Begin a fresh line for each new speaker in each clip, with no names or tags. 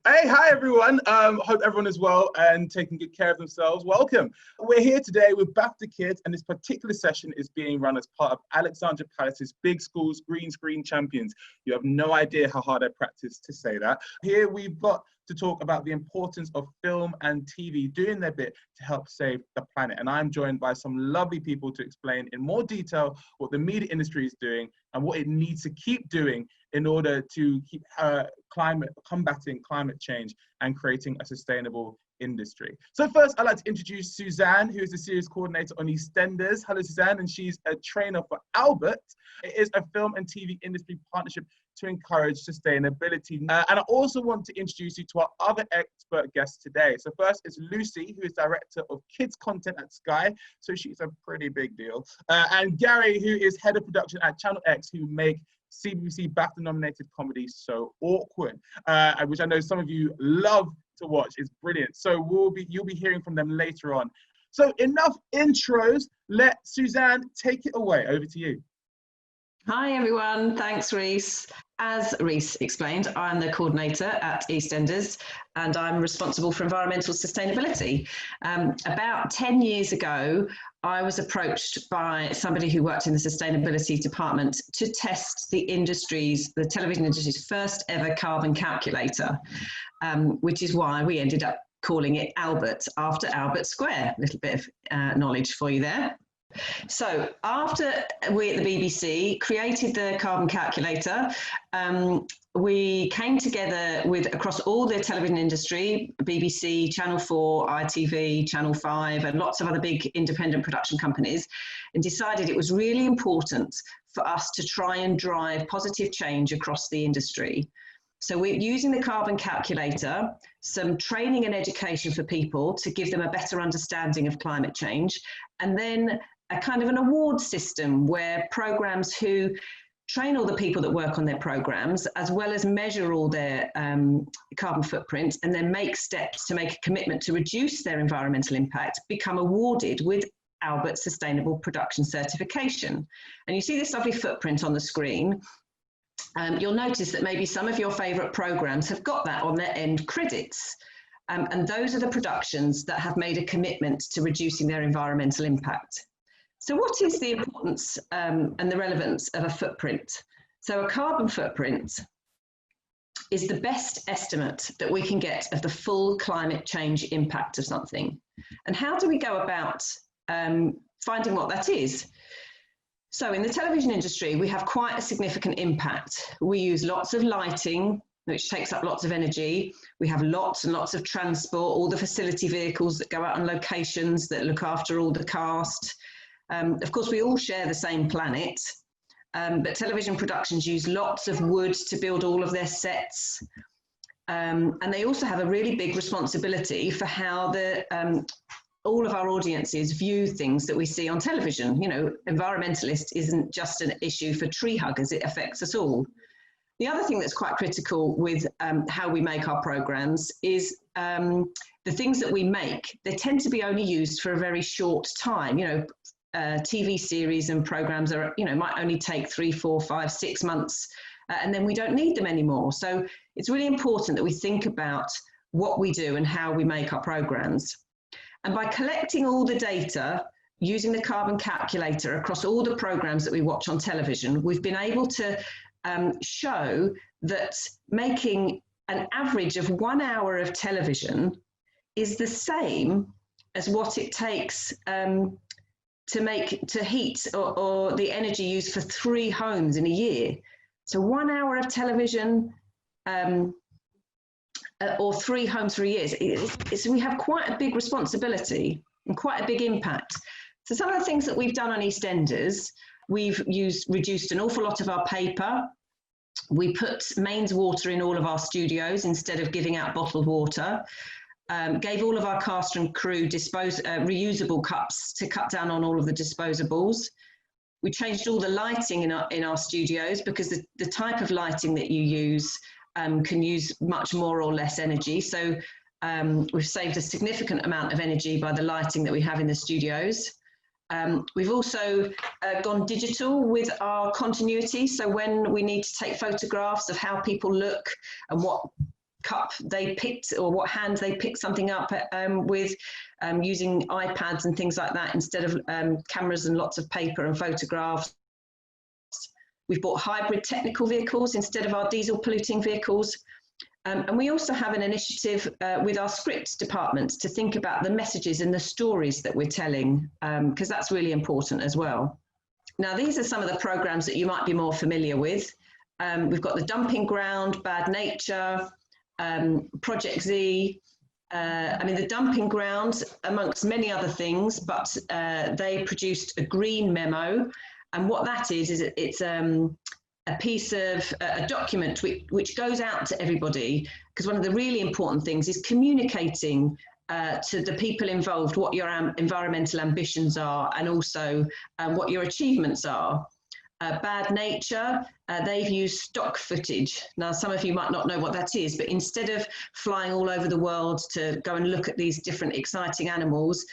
Hey, hi everyone. Hope everyone is well and taking good care of themselves. Welcome. We're here today with BAFTA Kids, and this particular session is being run as part of Alexandra Palace's Big Schools Green Screen Champions. You have no idea how hard I practiced to say that. Here we've got to talk about the importance of film and TV doing their bit to help save the planet. And I'm joined by some lovely people to explain in more detail what the media industry is doing and what it needs to keep doing in order to keep combating climate change and creating a sustainable industry. So first, I'd like to introduce Suzanne, who is the series coordinator on EastEnders. Hello, Suzanne, and she's a trainer for Albert. It is a film and TV industry partnership to encourage sustainability. And I also want to introduce you to our other expert guests today. So first is Lucy, who is Director of Kids Content at Sky. So she's a pretty big deal. And Gary, who is Head of Production at Channel X, who make CBBC BAFTA nominated comedy So Awkward, which I know some of you love to watch. It's brilliant. So you'll be hearing from them later on. So enough intros. Let Suzanne take it away. Over to you.
Hi everyone, thanks Rhys. As Rhys explained, I'm the coordinator at EastEnders and I'm responsible for environmental sustainability. About 10 years ago, I was approached by somebody who worked in the sustainability department to test the television industry's first ever carbon calculator, which is why we ended up calling it Albert, after Albert Square. A little bit of knowledge for you there. So after we at the BBC created the carbon calculator, we came together across all the television industry, BBC, Channel 4, ITV, Channel 5, and lots of other big independent production companies, and decided it was really important for us to try and drive positive change across the industry. So we're using the carbon calculator, some training and education for people to give them a better understanding of climate change, and then a kind of an award system where programs who train all the people that work on their programs, as well as measure all their carbon footprint, and then make steps to make a commitment to reduce their environmental impact, become awarded with Albert Sustainable Production Certification. And you see this lovely footprint on the screen. You'll notice that maybe some of your favourite programs have got that on their end credits. And those are the productions that have made a commitment to reducing their environmental impact. So what is the importance and the relevance of a footprint? So a carbon footprint is the best estimate that we can get of the full climate change impact of something. And how do we go about finding what that is? So in the television industry, we have quite a significant impact. We use lots of lighting, which takes up lots of energy. We have lots and lots of transport, all the facility vehicles that go out on locations that look after all the cast. Of course, we all share the same planet, but television productions use lots of wood to build all of their sets. And they also have a really big responsibility for how all of our audiences view things that we see on television. You know, environmentalist isn't just an issue for tree huggers, it affects us all. The other thing that's quite critical with how we make our programs is the things that we make, they tend to be only used for a very short time. You know, TV series and programs are, might only take 3, 4, 5, 6 months, and then we don't need them anymore. So it's really important that we think about what we do and how we make our programs. And by collecting all the data, using the carbon calculator across all the programs that we watch on television, we've been able to show that making an average of 1 hour of television is the same as what it takes to heat or the energy used for 3 homes in a year. So 1 hour of television or 3 homes for a year. We have quite a big responsibility and quite a big impact. So some of the things that we've done on EastEnders, we've reduced an awful lot of our paper. We put mains water in all of our studios instead of giving out bottled water. Gave all of our cast and crew reusable cups to cut down on all of the disposables. We changed all the lighting in our studios because the type of lighting that you use can use much more or less energy. So we've saved a significant amount of energy by the lighting that we have in the studios. We've also gone digital with our continuity. So when we need to take photographs of how people look and what cup they picked, or what hand they picked something up with, using iPads and things like that instead of cameras and lots of paper and photographs. We've bought hybrid technical vehicles instead of our diesel polluting vehicles. And we also have an initiative with our script departments to think about the messages and the stories that we're telling, because that's really important as well. Now, these are some of the programs that you might be more familiar with. We've got the Dumping Ground, Bad Nature, Project Z. The Dumping Ground, amongst many other things, but they produced a green memo. And what that is it's a piece of a document which goes out to everybody, because one of the really important things is communicating to the people involved what your environmental ambitions are, and also what your achievements are. Bad Nature, they've used stock footage. Now, some of you might not know what that is, but instead of flying all over the world to go and look at these different exciting animals,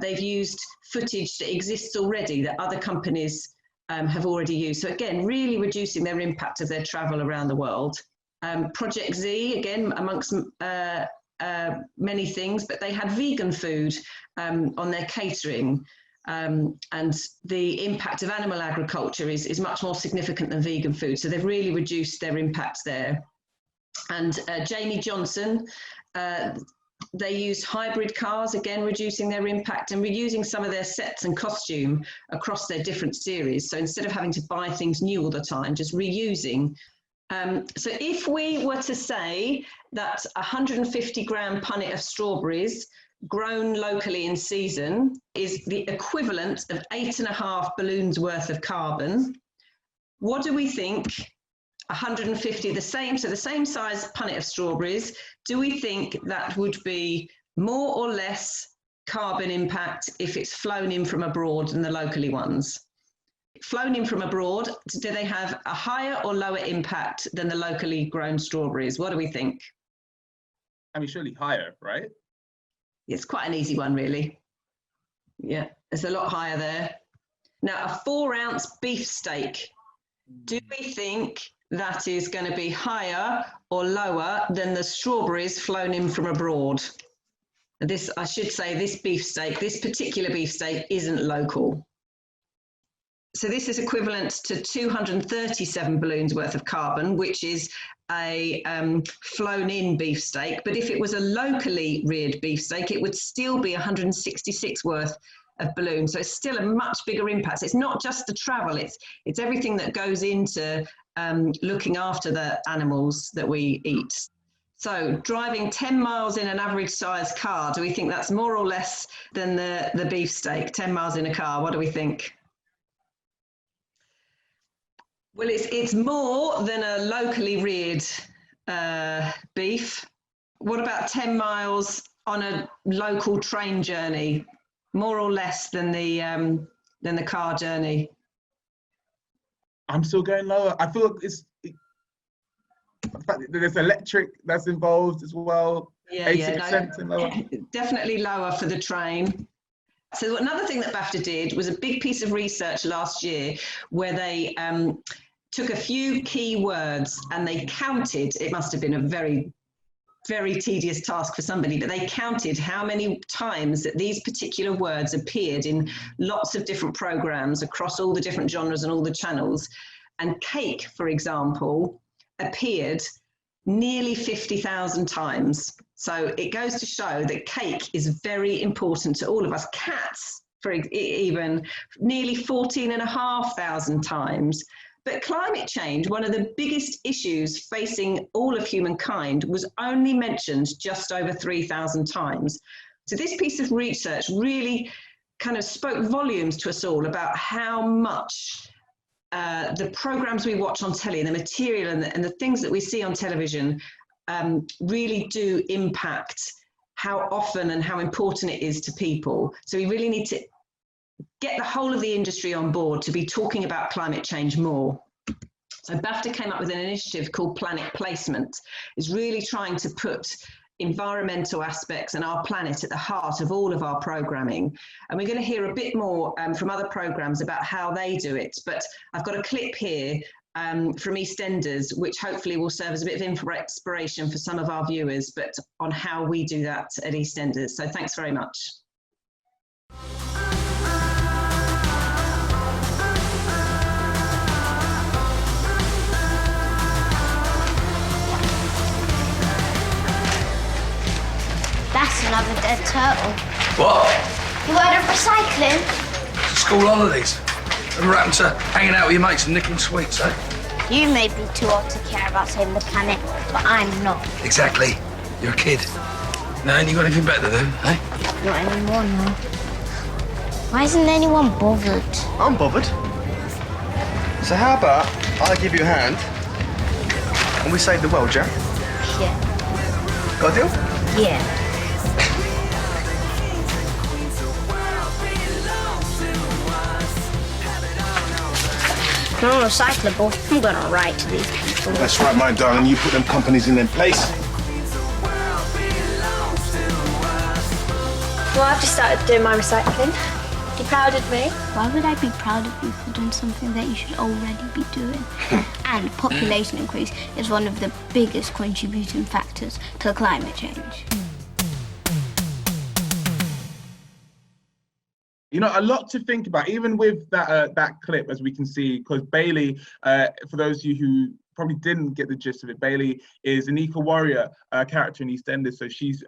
they've used footage that exists already that other companies have already used. So again, really reducing their impact of their travel around the world. Project Z, again, amongst many things, but they had vegan food on their catering. And the impact of animal agriculture is much more significant than vegan food. So they've really reduced their impact there. And Jamie Johnson, they use hybrid cars, again, reducing their impact and reusing some of their sets and costume across their different series. So instead of having to buy things new all the time, just reusing. So if we were to say that 150 gram punnet of strawberries grown locally in season is the equivalent of 8.5 balloons worth of carbon, what do we think 150, the same size punnet of strawberries, do we think that would be more or less carbon impact if it's flown in from abroad than the locally ones? Flown in from abroad, do they have a higher or lower impact than the locally grown strawberries? What do we think?
I mean, surely higher, right?
It's quite an easy one, really. Yeah, it's a lot higher there. Now, a 4-ounce beef steak, do we think that is going to be higher or lower than the strawberries flown in from abroad? This, I should say, this particular beef steak isn't local. So this is equivalent to 237 balloons worth of carbon, which is a flown in beef steak. But if it was a locally reared beef steak, it would still be 166 worth of balloons. So it's still a much bigger impact. So it's not just the travel, it's everything that goes into looking after the animals that we eat. So driving 10 miles in an average sized car, do we think that's more or less than the beef steak? 10 miles in a car, what do we think? Well, it's more than a locally reared beef. What about 10 miles on a local train journey? More or less than the car journey?
I'm still going lower. I feel there's electric that's involved as well.
Yeah,
80% lower.
Definitely lower for the train. So another thing that BAFTA did was a big piece of research last year where they took a few key words and they counted. It must have been a very, very tedious task for somebody, but they counted how many times that these particular words appeared in lots of different programs across all the different genres and all the channels. And cake, for example, appeared nearly 50,000 times. So it goes to show that cake is very important to all of us. Cats, for even, nearly 14,500 times. But climate change, one of the biggest issues facing all of humankind, was only mentioned just over 3,000 times. So this piece of research really kind of spoke volumes to us all about how much the programs we watch on telly and the material and the things that we see on television really do impact how often and how important it is to people. So we really need to get the whole of the industry on board to be talking about climate change more. So BAFTA came up with an initiative called Planet Placement. It's really trying to put environmental aspects and our planet at the heart of all of our programming. And we're going to hear a bit more from other programs about how they do it. But I've got a clip here from EastEnders, which hopefully will serve as a bit of inspiration for some of our viewers, but on how we do that at EastEnders. So thanks very much.
That's another dead turtle.
What?
You heard of recycling?
School holidays. Ever happened to hanging out with your mates and nicking sweets, eh?
You may be too old to care about saving the planet, but I'm not.
Exactly. You're a kid. No, ain't you got anything better to do, eh?
Not anymore, no. Why isn't anyone bothered?
I'm bothered. So how about I give you a hand and we save the world, yeah?
Yeah.
Got a deal?
Yeah. Non-recyclable. I'm gonna write to these people.
That's right, my darling. You put them companies in their place.
Well, I've just started doing my recycling. You proud of me?
Why would I be proud of you for doing something that you should already be doing? And population increase is one of the biggest contributing factors to climate change.
You know, a lot to think about, even with that clip, as we can see, because Bailey, for those of you who probably didn't get the gist of it, Bailey is an eco-warrior character in EastEnders. So she's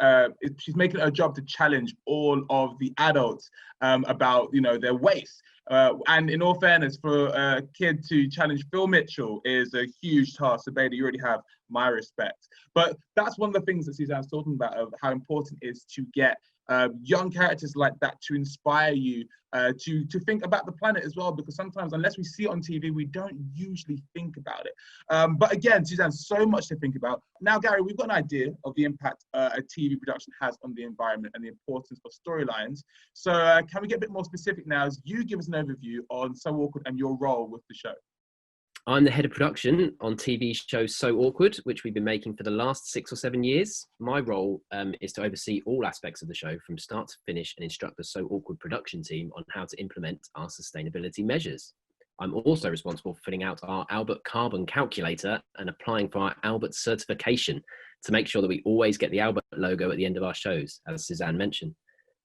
making it her job to challenge all of the adults about, you know, their waste. And in all fairness, for a kid to challenge Phil Mitchell is a huge task. So Bailey, you already have my respect. But that's one of the things that Suzanne's talking about, of how important it is to get young characters like that to inspire you to think about the planet as well, because sometimes unless we see it on TV, we don't usually think about it. But again, Suzanne, so much to think about. Now, Gary, we've got an idea of the impact a TV production has on the environment and the importance of storylines. So can we get a bit more specific now as you give us an overview on So Awkward and your role with the show?
I'm the head of production on TV show So Awkward, which we've been making for the last 6 or 7 years. My role is to oversee all aspects of the show from start to finish and instruct the So Awkward production team on how to implement our sustainability measures. I'm also responsible for filling out our Albert carbon calculator and applying for our Albert certification to make sure that we always get the Albert logo at the end of our shows, as Suzanne mentioned.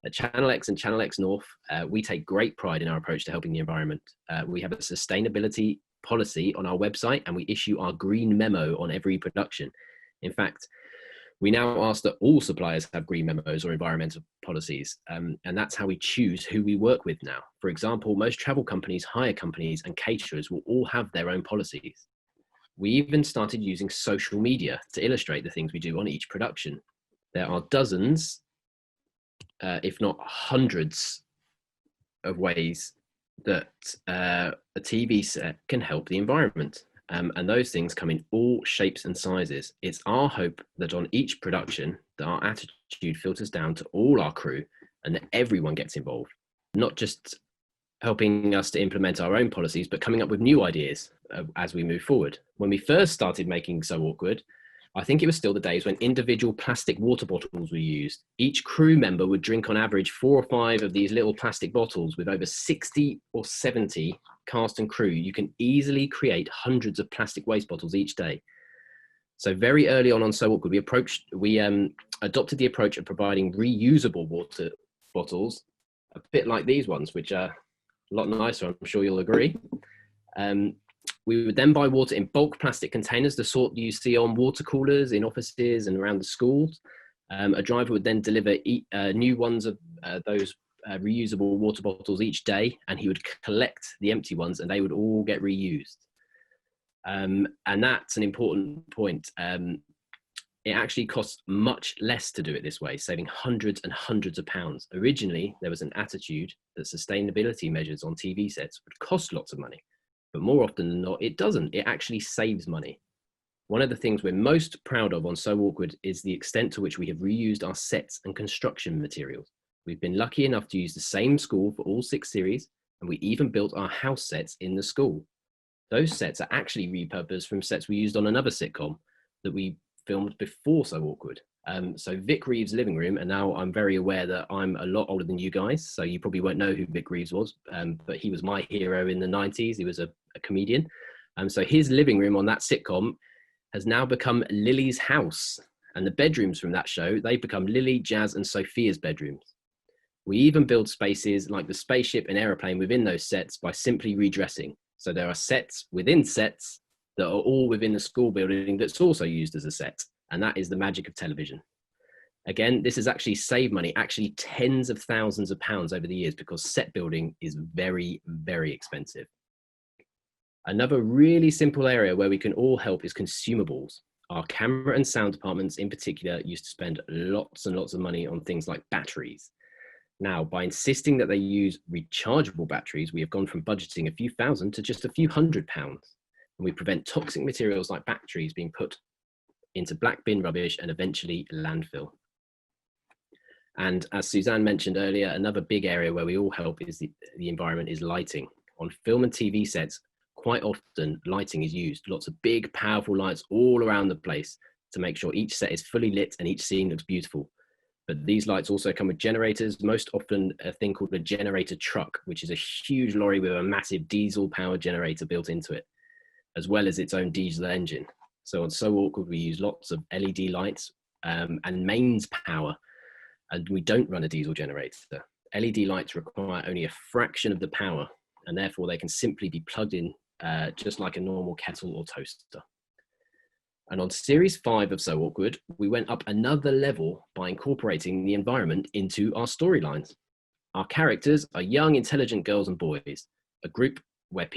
At Channel X and Channel X North, we take great pride in our approach to helping the environment. We have a sustainability policy on our website, and we issue our green memo on every production. In fact, we now ask that all suppliers have green memos or environmental policies, and that's how we choose who we work with now. For example, most travel companies, hire companies, and caterers will all have their own policies. We even started using social media to illustrate the things we do on each production. There are dozens, if not hundreds, of ways that a TV set can help the environment. And those things come in all shapes and sizes. It's our hope that on each production, that our attitude filters down to all our crew and that everyone gets involved, not just helping us to implement our own policies, but coming up with new ideas as we move forward. When we first started making So Awkward, I think it was still the days when individual plastic water bottles were used. Each crew member would drink on average 4 or 5 of these little plastic bottles. With over 60 or 70 cast and crew, you can easily create hundreds of plastic waste bottles each day. So very early on So Awkward, we adopted the approach of providing reusable water bottles, a bit like these ones, which are a lot nicer, I'm sure you'll agree. We would then buy water in bulk plastic containers, the sort you see on water coolers in offices and around the schools. A driver would then deliver new ones of those reusable water bottles each day, and he would collect the empty ones and they would all get reused. And that's an important point. It actually costs much less to do it this way, saving hundreds and hundreds of pounds. Originally, there was an attitude that sustainability measures on TV sets would cost lots of money. But more often than not, it doesn't. It actually saves money. One of the things we're most proud of on So Awkward is the extent to which we have reused our sets and construction materials. We've been lucky enough to use the same school for all 6 series, and we even built our house sets in the school. Those sets are actually repurposed from sets we used on another sitcom that we filmed before So Awkward. So Vic Reeves' living room, and now I'm very aware that I'm a lot older than you guys, so you probably won't know who Vic Reeves was, but he was my hero in the 90s. He was a comedian. So his living room on that sitcom has now become Lily's house. And the bedrooms from that show, they've become Lily, Jazz and Sophia's bedrooms. We even build spaces like the spaceship and aeroplane within those sets by simply redressing. So there are sets within sets that are all within the school building that's also used as a set. And that is the magic of television. Again, this has actually saved money, actually tens of thousands of pounds over the years, because set building is very, very expensive. Another really simple area where we can all help is consumables. Our camera and sound departments in particular used to spend lots and lots of money on things like batteries. Now, by insisting that they use rechargeable batteries, we have gone from budgeting a few thousand to just a few £100. And we prevent toxic materials like batteries being put into black bin rubbish and eventually landfill. And as Suzanne mentioned earlier, another big area where we all help is the environment is lighting. On film and TV sets, quite often lighting is used. Lots of big, powerful lights all around the place to make sure each set is fully lit and each scene looks beautiful. But these lights also come with generators, most often a thing called a generator truck, which is a huge lorry with a massive diesel powered generator built into it, as well as its own diesel engine. So on So Awkward, we use lots of LED lights and mains power, and we don't run a diesel generator. LED lights require only a fraction of the power, and therefore they can simply be plugged in just like a normal kettle or toaster. And on series 5 of So Awkward, we went up another level by incorporating the environment into our storylines. Our characters are young, intelligent girls and boys, a group where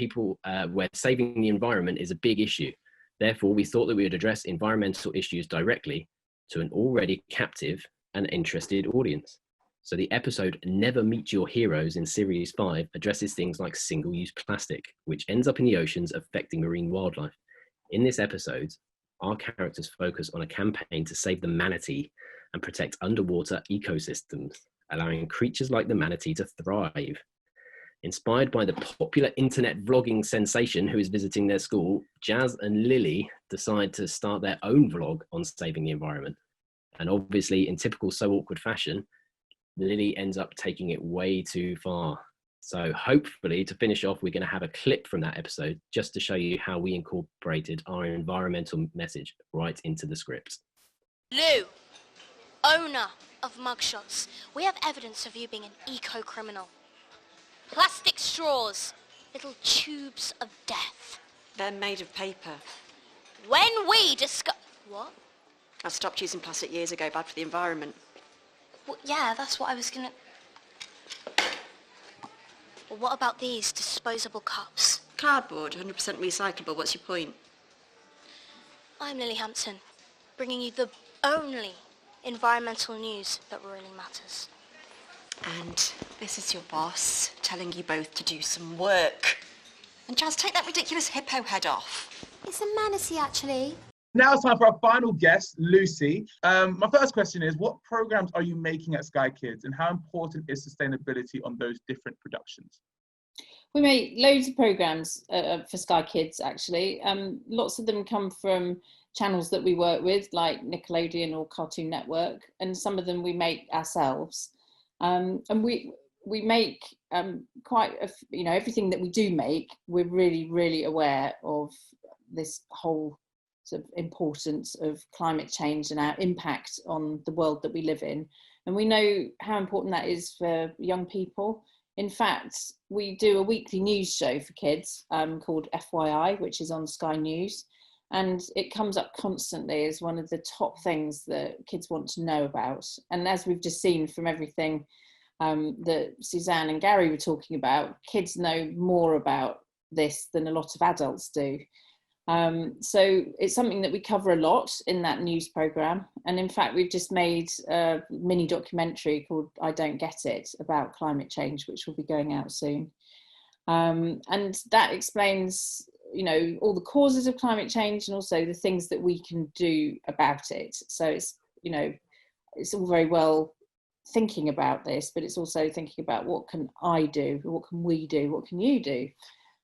saving the environment is a big issue. Therefore, we thought that we would address environmental issues directly to an already captive and interested audience. So the episode Never Meet Your Heroes in series 5 addresses things like single-use plastic, which ends up in the oceans affecting marine wildlife. In this episode, our characters focus on a campaign to save the manatee and protect underwater ecosystems, allowing creatures like the manatee to thrive. Inspired by the popular internet vlogging sensation who is visiting their school, Jazz and Lily decide to start their own vlog on saving the environment. And obviously, in typical So Awkward fashion, Lily ends up taking it way too far. So hopefully, to finish off, we're going to have a clip from that episode just to show you how we incorporated our environmental message right into the script.
Lou, owner of Mugshots, we have evidence of you being an eco-criminal. Plastic straws, little tubes of death.
They're made of paper.
When we discuss... What?
I stopped using plastic years ago, bad for the environment.
Well, yeah, that's what I was gonna... Well, what about these disposable cups?
Cardboard, 100% recyclable. What's your point?
I'm Lily Hampton, bringing you the only environmental news that really matters.
And this is your boss telling you both to do some work. And Jazz, take that ridiculous hippo head off.
It's a manatee, actually.
Now it's time for our final guest, Lucy. My first question is, what programs are you making at Sky Kids, and how important is sustainability on those different productions?
We make loads of programs for Sky Kids, actually. Lots of them come from channels that we work with, like Nickelodeon or Cartoon Network, and some of them we make ourselves. And we make everything that we do make, we're really, really aware of this whole sort of importance of climate change and our impact on the world that we live in. And we know how important that is for young people. In fact, we do a weekly news show for kids called FYI, which is on Sky News. And it comes up constantly as one of the top things that kids want to know about. And as we've just seen from everything that Suzanne and Gary were talking about, kids know more about this than a lot of adults do. So it's something that we cover a lot in that news programme. And in fact, we've just made a mini documentary called I Don't Get It about climate change, which will be going out soon. And that explains, all the causes of climate change and also the things that we can do about it. So it's, it's all very well thinking about this, but it's also thinking about what can I do, what can we do, what can you do?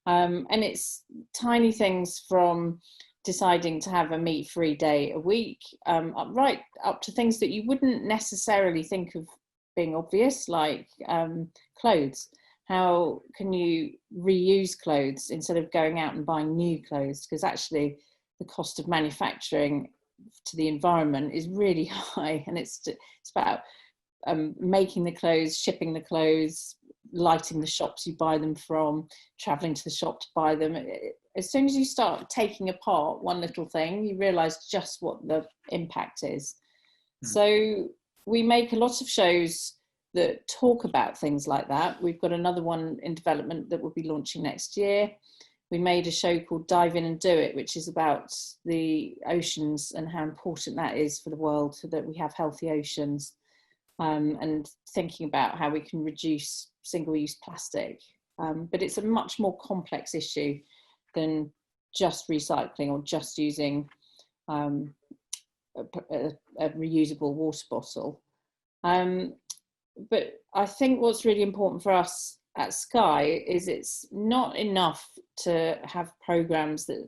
And it's tiny things from deciding to have a meat-free day a week, right up to things that you wouldn't necessarily think of being obvious, like clothes. how can you reuse clothes instead of going out and buying new clothes? Because actually the cost of manufacturing to the environment is really high, and it's about making the clothes, shipping the clothes, lighting the shops you buy them from, traveling to the shop to buy them. As soon as you start taking apart one little thing, you realise just what the impact is. So we make a lot of shows that talk about things like that. We've got another one in development that we'll be launching next year. We made a show called Dive In and Do It, which is about the oceans and how important that is for the world, so that we have healthy oceans, and thinking about how we can reduce single-use plastic. But it's a much more complex issue than just recycling or just using a reusable water bottle. But I think what's really important for us at Sky is it's not enough to have programmes that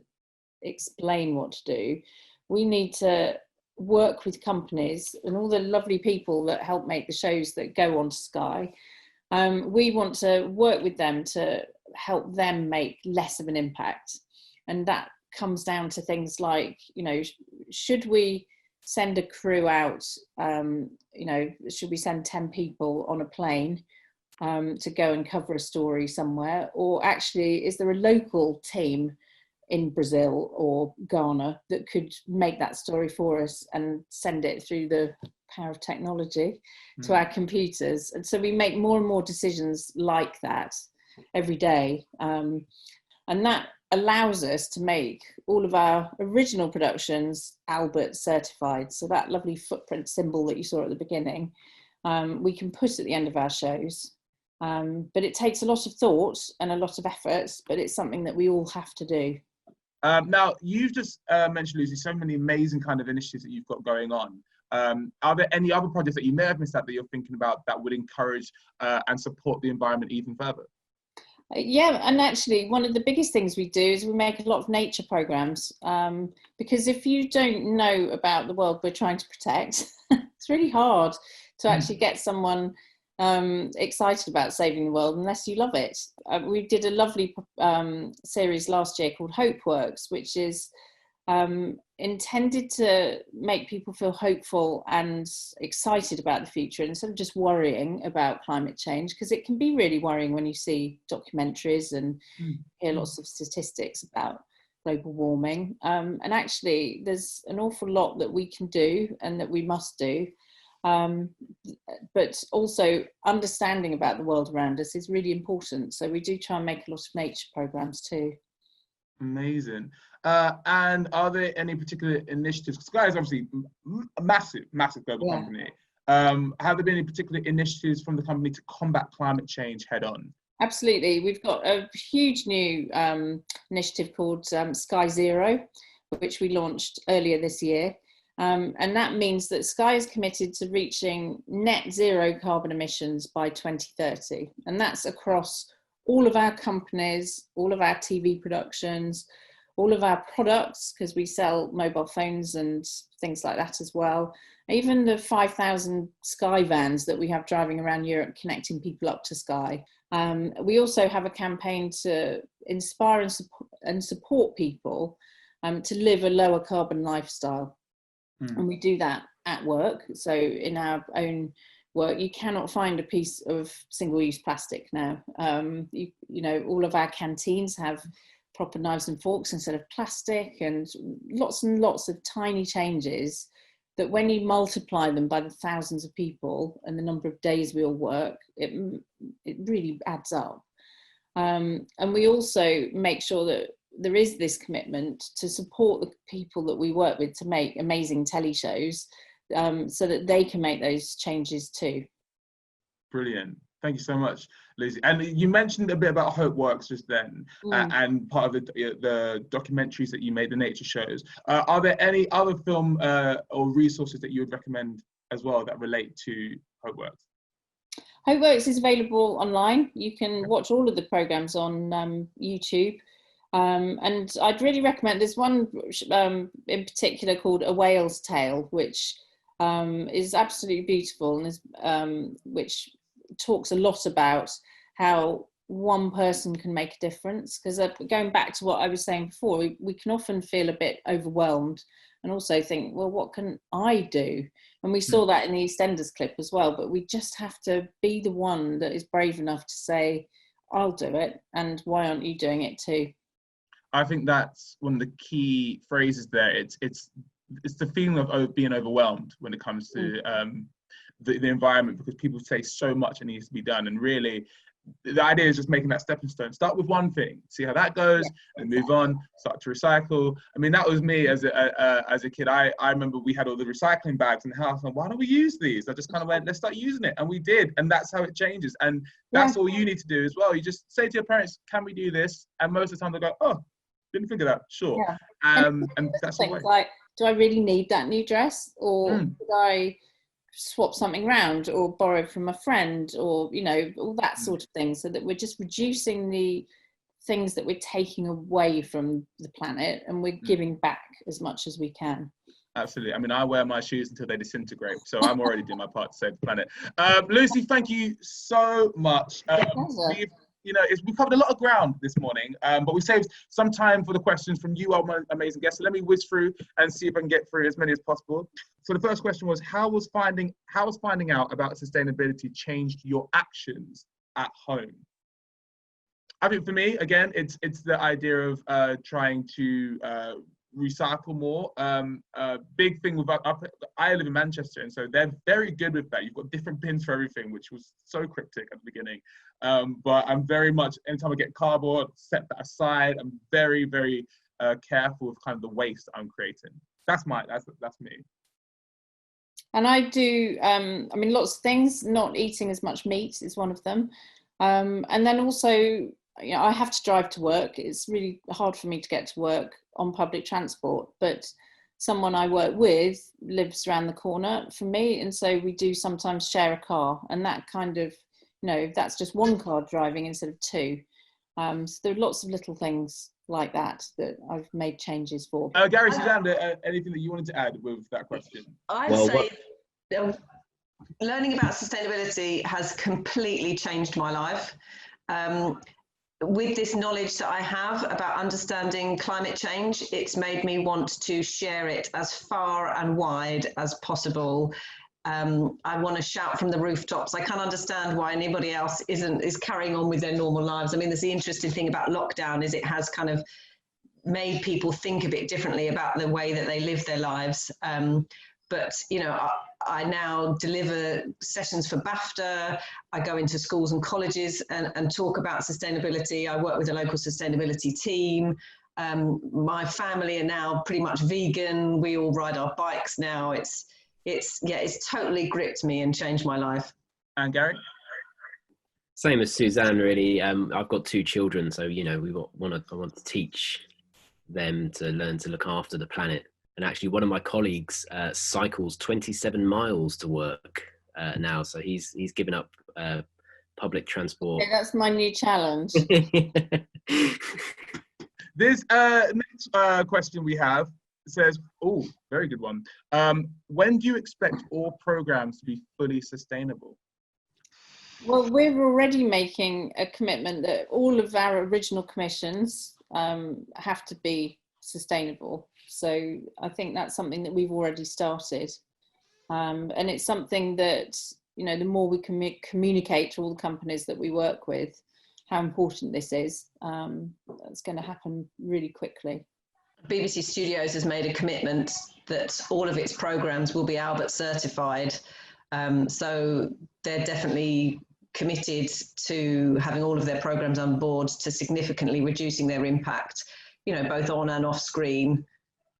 explain what to do. We need to work with companies and all the lovely people that help make the shows that go on to Sky. We want to work with them to help them make less of an impact. And that comes down to things like, should we send a crew out, should we send 10 people on a plane to go and cover a story somewhere? Or actually, is there a local team in Brazil or Ghana that could make that story for us and send it through the power of technology to our computers? And so we make more and more decisions like that every day. And that allows us to make all of our original productions Albert certified. So that lovely footprint symbol that you saw at the beginning, we can put at the end of our shows. But it takes a lot of thought and a lot of effort, but it's something that we all have to do.
Now, you've just mentioned, Lucy, so many amazing kind of initiatives that you've got going on. Are there any other projects that you may have missed out that you're thinking about that would encourage and support the environment even further?
Yeah, and actually one of the biggest things we do is we make a lot of nature programs, because if you don't know about the world we're trying to protect, it's really hard to actually get someone excited about saving the world unless you love it. We did a lovely series last year called Hope Works, which is intended to make people feel hopeful and excited about the future instead of just worrying about climate change, because it can be really worrying when you see documentaries and hear lots of statistics about global warming. And actually there's an awful lot that we can do and that we must do. But also understanding about the world around us is really important. So we do try and make a lot of nature programs too.
Amazing. And are there any particular initiatives? Sky is obviously a massive global company. Have there been any particular initiatives from the company to combat climate change head on?
Absolutely. We've got a huge new initiative called Sky Zero, which we launched earlier this year. And that means that Sky is committed to reaching net zero carbon emissions by 2030. And that's across all of our companies, all of our TV productions, all of our products, because we sell mobile phones and things like that as well. Even the 5,000 Sky vans that we have driving around Europe connecting people up to Sky. We also have a campaign to inspire and support people to live a lower carbon lifestyle. And we do that at work. So in our own work, you cannot find a piece of single-use plastic now. You know, all of our canteens have proper knives and forks instead of plastic, and lots of tiny changes that when you multiply them by the thousands of people and the number of days we all work, it really adds up. And we also make sure that there is this commitment to support the people that we work with to make amazing telly shows, so that they can make those changes too.
Brilliant. Thank you so much, Lucy. And you mentioned a bit about Hope Works just then, and part of the documentaries that you made, the nature shows. Are there any other film or resources that you would recommend as well that relate to Hope Works?
Hope Works is available online. You can watch all of the programs on YouTube. And I'd really recommend, there's one in particular called A Whale's Tale, which is absolutely beautiful, and is, which talks a lot about how one person can make a difference. Because going back to what I was saying before, we can often feel a bit overwhelmed and also think, well, what can I do? And we saw that in the EastEnders clip as well, but we just have to be the one that is brave enough to say, I'll do it, and why aren't you doing it too?
I think that's one of the key phrases there. It's the feeling of being overwhelmed when it comes to the environment, because people say so much that needs to be done, and really the idea is just making that stepping stone. Start with one thing, see how that goes, and move on. Start to recycle. I mean, that was me as a kid. I remember we had all the recycling bags in the house, and why don't we use these? I just kind of went, let's start using it, and we did, and that's how it changes. And that's all you need to do as well. You just say to your parents, "Can we do this?" And most of the time they go, "Oh, didn't think of that." Sure. And that's the way.
Like, do I really need that new dress, or could I swap something round or borrow from a friend, or all that sort of thing, so that we're just reducing the things that we're taking away from the planet, and we're giving back as much as we can.
Absolutely. I mean, I wear my shoes until they disintegrate, so I'm already doing my part to save the planet. Lucy, thank you so much. We've covered a lot of ground this morning, but we saved some time for the questions from you, our amazing guests. So let me whiz through and see if I can get through as many as possible. So the first question was, how was finding out about sustainability changed your actions at home? I think for me, again, it's the idea of trying to recycle more. Big thing with I live in Manchester, and so they're very good with that. You've got different bins for everything, which was so cryptic at the beginning. But I'm very much, anytime I get cardboard, set that aside. I'm very, very careful with kind of the waste I'm creating. That's me.
And I do, lots of things. Not eating as much meat is one of them. And then also, I have to drive to work. It's really hard for me to get to work on public transport, but someone I work with lives around the corner from me, and so we do sometimes share a car, and that kind of, that's just one car driving instead of two. So there are lots of little things like that I've made changes for.
Gary, Suzanne, anything that you wanted to add with that question?
I'd say learning about sustainability has completely changed my life. With this knowledge that I have about understanding climate change, it's made me want to share it as far and wide as possible. I want to shout from the rooftops. I can't understand why anybody else is carrying on with their normal lives. I mean, there's the interesting thing about lockdown is it has kind of made people think a bit differently about the way that they live their lives. But, I now deliver sessions for BAFTA. I go into schools and colleges and talk about sustainability. I work with a local sustainability team. My family are now pretty much vegan. We all ride our bikes now. It's totally gripped me and changed my life.
And Gary?
Same as Suzanne, really. I've got 2 children, so I want to teach them to learn to look after the planet. And actually, one of my colleagues cycles 27 miles to work now, so he's given up public transport.
Okay, that's my new challenge.
This next question we have says, oh, very good one. When do you expect all programs to be fully sustainable?
Well, we're already making a commitment that all of our original commissions have to be sustainable. So I think that's something that we've already started. And it's something that, the more we can communicate to all the companies that we work with, how important this is, that's going to happen really quickly.
BBC Studios has made a commitment that all of its programmes will be Albert certified. So they're definitely committed to having all of their programmes on board to significantly reducing their impact, both on and off screen.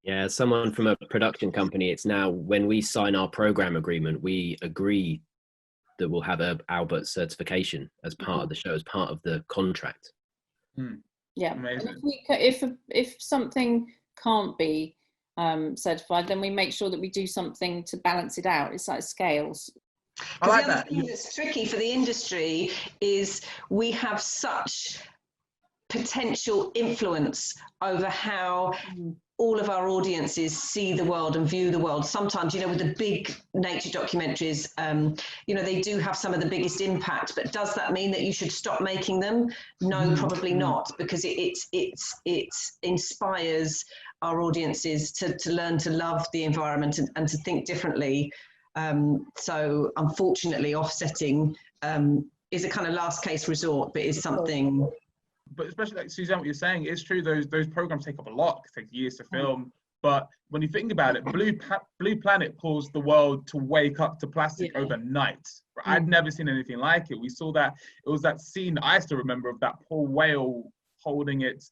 Yeah, someone from a production company, it's now when we sign our programme agreement, we agree that we'll have a Albert certification as part of the show, as part of the contract.
Yeah,
amazing.
And if something can't be certified, then we make sure that we do something to balance it out. It's like scales.
I like
the other
that.
thing that's tricky for the industry is we have such potential influence over how all of our audiences see the world and view the world. Sometimes, you know, with the big nature documentaries, you know, they do have some of the biggest impact, but does that mean that you should stop making them? No, probably not, because it inspires our audiences to learn to love the environment and to think differently. So unfortunately, offsetting is a kind of last case resort, but is something.
But especially like Suzanne, what you're saying is true. Those programs take up a lot. It takes years to film. But when you think about it, Blue Planet caused the world to wake up to plastic overnight. I'd never seen anything like it. We saw that. It was that scene I still remember of that poor whale holding its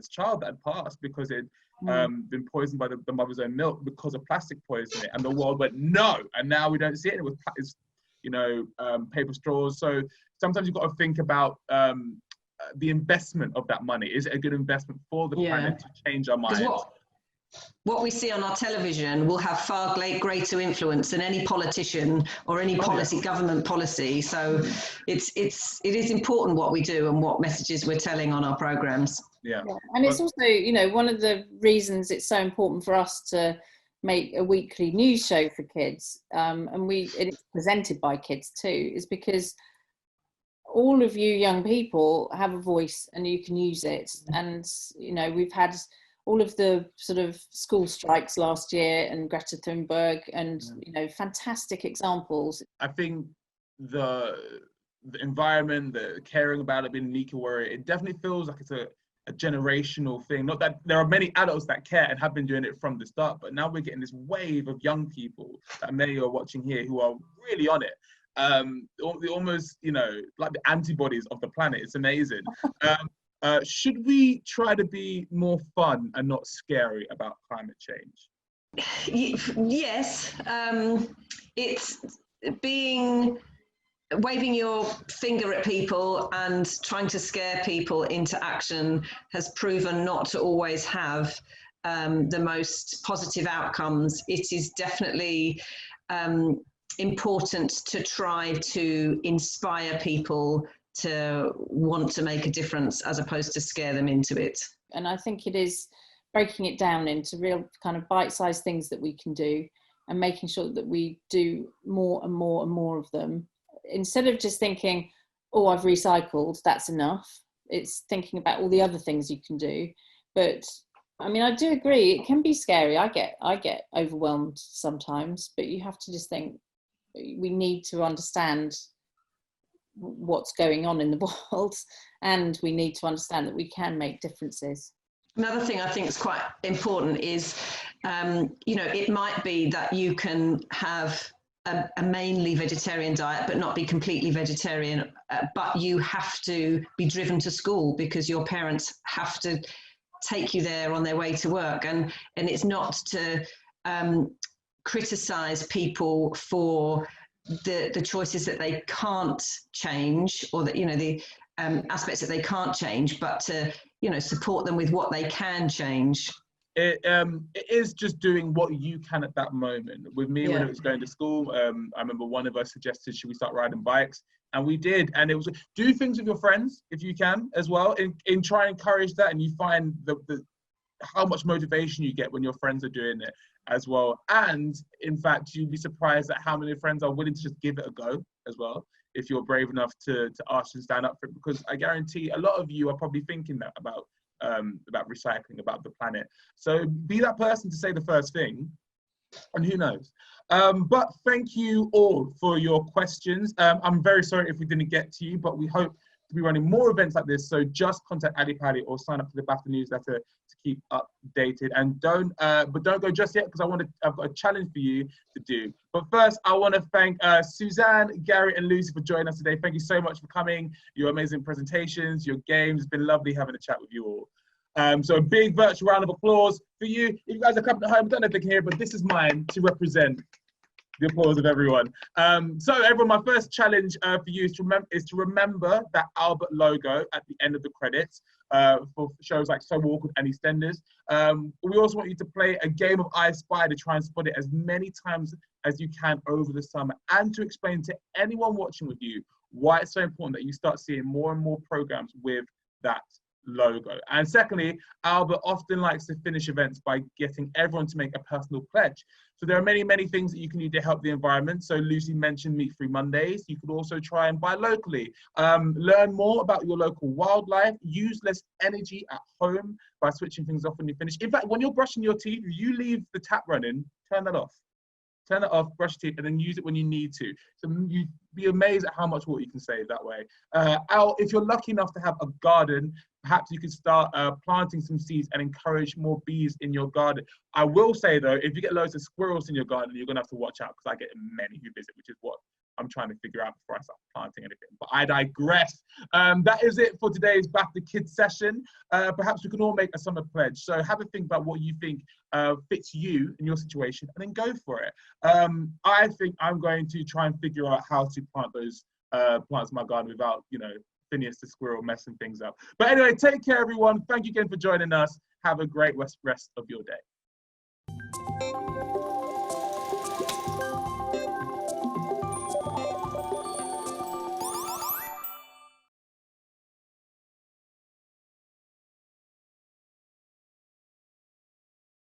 child that had passed because it been poisoned by the mother's own milk because of plastic poisoning. And the world went no. And now we don't see it. It was paper straws. So sometimes you've got to think about the investment of that money. Is it a good investment for the planet to change our minds?
What we see on our television will have far greater influence than any politician or any government policy. So it is important what we do and what messages we're telling on our programs.
And it's also, you know, one of the reasons it's so important for us to make a weekly news show for kids, and it's presented by kids too, is because all of you young people have a voice and you can use it. And, you know, we've had all of the sort of school strikes last year and Greta Thunberg and, you know, fantastic examples.
I think the environment, the caring about it, being an eco-warrior, it definitely feels like it's a generational thing. Not that there are many adults that care and have been doing it from the start, but now we're getting this wave of young people that many are watching here who are really on it. Almost, you know, like the antibodies of the planet. It's amazing. Should we try to be more fun and not scary about climate change?
Yes. It's waving your finger at people and trying to scare people into action has proven not to always have the most positive outcomes. It is definitely important to try to inspire people to want to make a difference as opposed to scare them into it.
And I think it is breaking it down into real kind of bite-sized things that we can do and making sure that we do more and more and more of them. Instead of just thinking, oh, I've recycled, that's enough. It's thinking about all the other things you can do. But I mean, I do agree, it can be scary. I get overwhelmed sometimes, but you have to just think, we need to understand what's going on in the world, and we need to understand that we can make differences.
Another thing I think is quite important is, you know, it might be that you can have a mainly vegetarian diet but not be completely vegetarian, but you have to be driven to school because your parents have to take you there on their way to work, and it's not to criticize people for the choices that they can't change, or that, you know, the aspects that they can't change, but to, you know, support them with what they can change.
It is just doing what you can at that moment. With me, when it was going to school, I remember one of us suggested, should we start riding bikes? And we did. And it was, do things with your friends if you can as well, in try and encourage that, and you find the how much motivation you get when your friends are doing it as well. And in fact, you'd be surprised at how many friends are willing to just give it a go as well, if you're brave enough to ask and stand up for it. Because I guarantee a lot of you are probably thinking that about recycling, about the planet. So be that person to say the first thing, and who knows. But thank you all for your questions. I'm very sorry if we didn't get to you, but we hope to be running more events like this. So just contact Ali Pally or sign up to the BAFTA newsletter to keep updated. And don't go just yet, because I've got a challenge for you to do. But first, I want to thank Suzanne, Gary, and Lucy for joining us today. Thank you so much for coming. Your amazing presentations, your games. It's been lovely having a chat with you all. So a big virtual round of applause for you. If you guys are coming at home, I don't know if they can hear, but this is mine to represent the applause of everyone. So everyone, my first challenge for you is to remember that Albert logo at the end of the credits for shows like So Awkward and EastEnders. We also want you to play a game of I Spy to try and spot it as many times as you can over the summer, and to explain to anyone watching with you why it's so important that you start seeing more and more programs with that logo. And secondly, Albert often likes to finish events by getting everyone to make a personal pledge. So there are many, many things that you can do to help the environment. So Lucy mentioned Meat Free Mondays. You could also try and buy locally. Learn more about your local wildlife. Use less energy at home by switching things off when you finish. In fact, when you're brushing your teeth, if you leave the tap running, turn that off. Turn it off, brush your teeth, and then use it when you need to. So you'd be amazed at how much water you can save that way. If you're lucky enough to have a garden, perhaps you could start planting some seeds and encourage more bees in your garden. I will say though, if you get loads of squirrels in your garden, you're gonna have to watch out, because I get many who visit, which is what I'm trying to figure out before I start planting anything. But I digress. That is it for today's BAFTA Kids session. Perhaps we can all make a summer pledge. So have a think about what you think fits you in your situation, and then go for it. I think I'm going to try and figure out how to plant those plants in my garden without, you know, Phineas the squirrel messing things up. But anyway, take care, everyone. Thank you again for joining us. Have a great rest of your day.